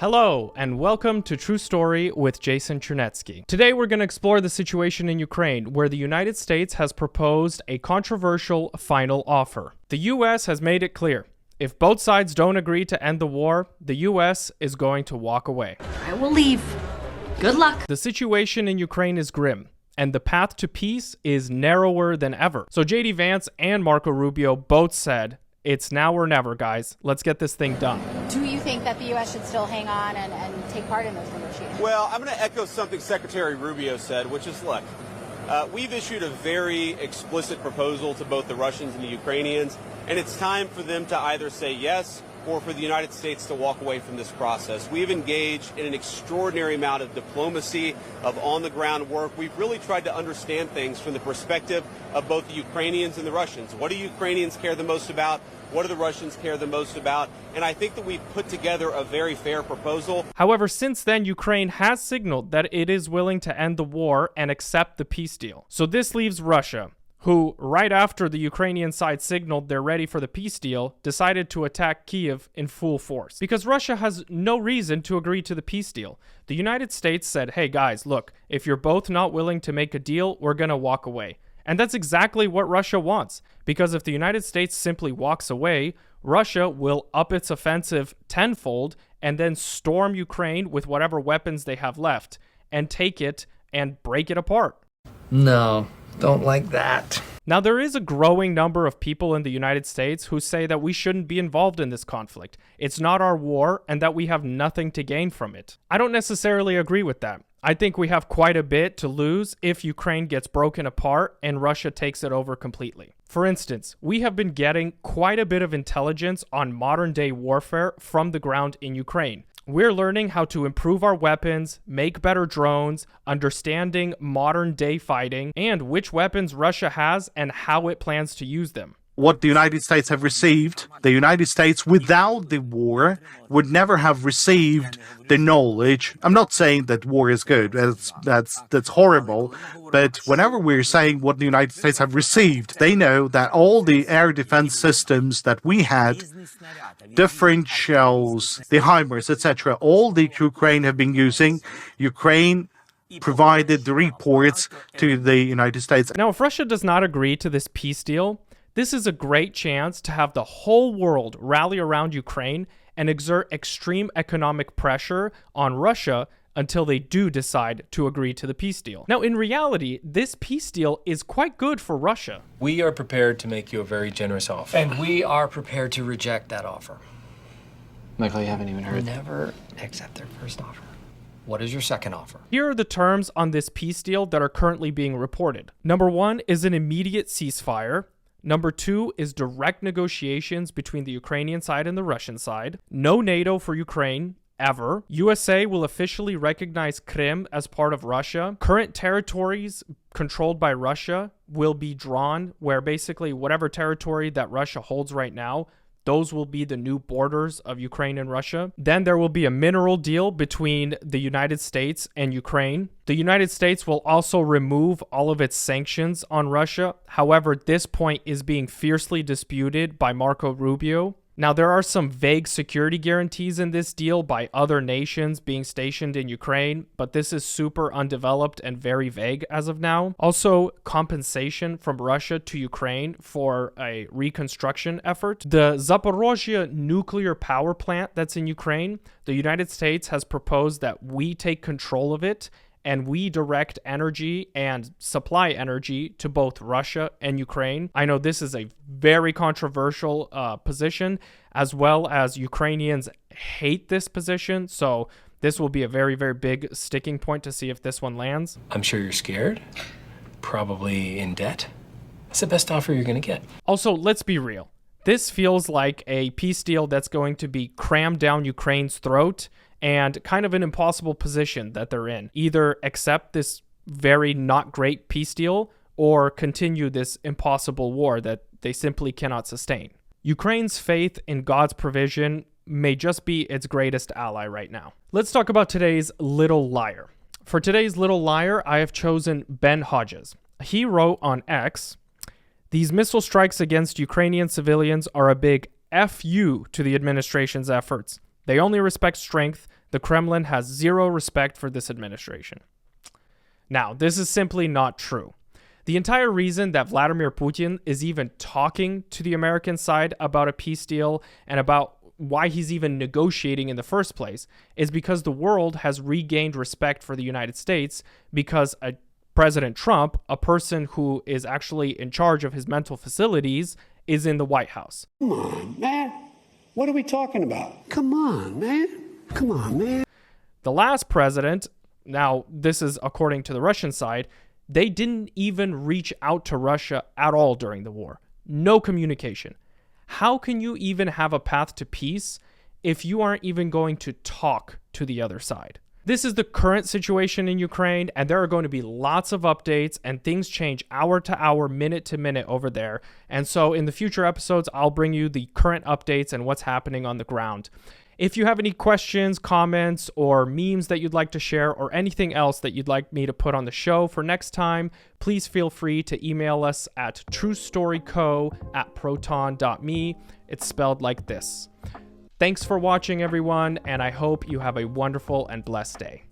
Hello, and welcome to True Story with Jason Chernetsky. Today we're going to explore the situation in Ukraine, where the United States has proposed a controversial final offer. The US has made it clear, if both sides don't agree to end the war, the US is going to walk away. I will leave. Good luck. The situation in Ukraine is grim, and the path to peace is narrower than ever. So JD Vance and Marco Rubio both said, it's now or never, guys. Let's get this thing done. Do you think that the U.S. should still hang on and take part in those negotiations? Well, I'm going to echo something Secretary Rubio said, which is, look, we've issued a very explicit proposal to both the Russians and the Ukrainians, and it's time for them to either say yes or for the United States to walk away from this process. We've engaged in an extraordinary amount of diplomacy, of on-the-ground work. We've really tried to understand things from the perspective of both the Ukrainians and the Russians. What do Ukrainians care the most about? What do the Russians care the most about? And I think that we've put together a very fair proposal. However, since then, Ukraine has signaled that it is willing to end the war and accept the peace deal. So this leaves Russia, who, right after the Ukrainian side signaled they're ready for the peace deal, decided to attack Kyiv in full force. Because Russia has no reason to agree to the peace deal. The United States said, hey guys, look, if you're both not willing to make a deal, we're gonna walk away. And that's exactly what Russia wants, because if the United States simply walks away, Russia will up its offensive tenfold and then storm Ukraine with whatever weapons they have left and take it and break it apart. No, don't like that. Now, there is a growing number of people in the United States who say that we shouldn't be involved in this conflict. It's not our war and that we have nothing to gain from it. I don't necessarily agree with that. I think we have quite a bit to lose if Ukraine gets broken apart and Russia takes it over completely. For instance, we have been getting quite a bit of intelligence on modern-day warfare from the ground in Ukraine. We're learning how to improve our weapons, make better drones, understanding modern-day fighting, and which weapons Russia has and how it plans to use them. What the United States have received, the United States without the war would never have received the knowledge. I'm not saying that war is good, that's horrible, but whenever we're saying what the United States have received, they know that all the air defense systems that we had, different shells, the HIMARS, etc., all the Ukraine have been using, Ukraine provided the reports to the United States. Now, if Russia does not agree to this peace deal, this is a great chance to have the whole world rally around Ukraine and exert extreme economic pressure on Russia until they do decide to agree to the peace deal. Now, in reality, this peace deal is quite good for Russia. We are prepared to make you a very generous offer. And we are prepared to reject that offer. Michael, you haven't even heard. Never accept their first offer. What is your second offer? Here are the terms on this peace deal that are currently being reported. Number 1 is an immediate ceasefire. Number 2 is direct negotiations between the Ukrainian side and the Russian side. No NATO for Ukraine, ever. USA will officially recognize Crimea as part of Russia. Current territories controlled by Russia will be drawn, where basically whatever territory that Russia holds right now, those will be the new borders of Ukraine and Russia. Then there will be a mineral deal between the United States and Ukraine. The United States will also remove all of its sanctions on Russia. However, this point is being fiercely disputed by Marco Rubio. Now, there are some vague security guarantees in this deal by other nations being stationed in Ukraine, but this is super undeveloped and very vague as of now. Also, compensation from Russia to Ukraine for a reconstruction effort. The Zaporozhye nuclear power plant that's in Ukraine, the United States has proposed that we take control of it and we direct energy and supply energy to both Russia and Ukraine. I know this is a very controversial position, as well as Ukrainians hate this position, so this will be a very, very big sticking point to see if this one lands. I'm sure you're scared, probably in debt. That's the best offer you're going to get. Also, let's be real. This feels like a peace deal that's going to be crammed down Ukraine's throat and kind of an impossible position that they're in. Either accept this very not great peace deal or continue this impossible war that they simply cannot sustain. Ukraine's faith in God's provision may just be its greatest ally right now. Let's talk about today's Little Liar. For today's Little Liar, I have chosen Ben Hodges. He wrote on X, "These missile strikes against Ukrainian civilians are a big F you to the administration's efforts. They only respect strength. The Kremlin has zero respect for this administration. Now, this is simply not true. The entire reason that Vladimir Putin is even talking to the American side about a peace deal and about why he's even negotiating in the first place is because the world has regained respect for the United States because President Trump, a person who is actually in charge of his mental facilities, is in the White House. Come on, man. What are we talking about? Come on, man. Come on, man. The last president, now this is according to the Russian side, they didn't even reach out to Russia at all during the war. No communication. How can you even have a path to peace if you aren't even going to talk to the other side? This is the current situation in Ukraine, and there are going to be lots of updates, and things change hour to hour, minute to minute over there. And so in the future episodes, I'll bring you the current updates and what's happening on the ground. If you have any questions, comments, or memes that you'd like to share, or anything else that you'd like me to put on the show for next time, please feel free to email us at trustoryco@proton.me. It's spelled like this. Thanks for watching, everyone, and I hope you have a wonderful and blessed day.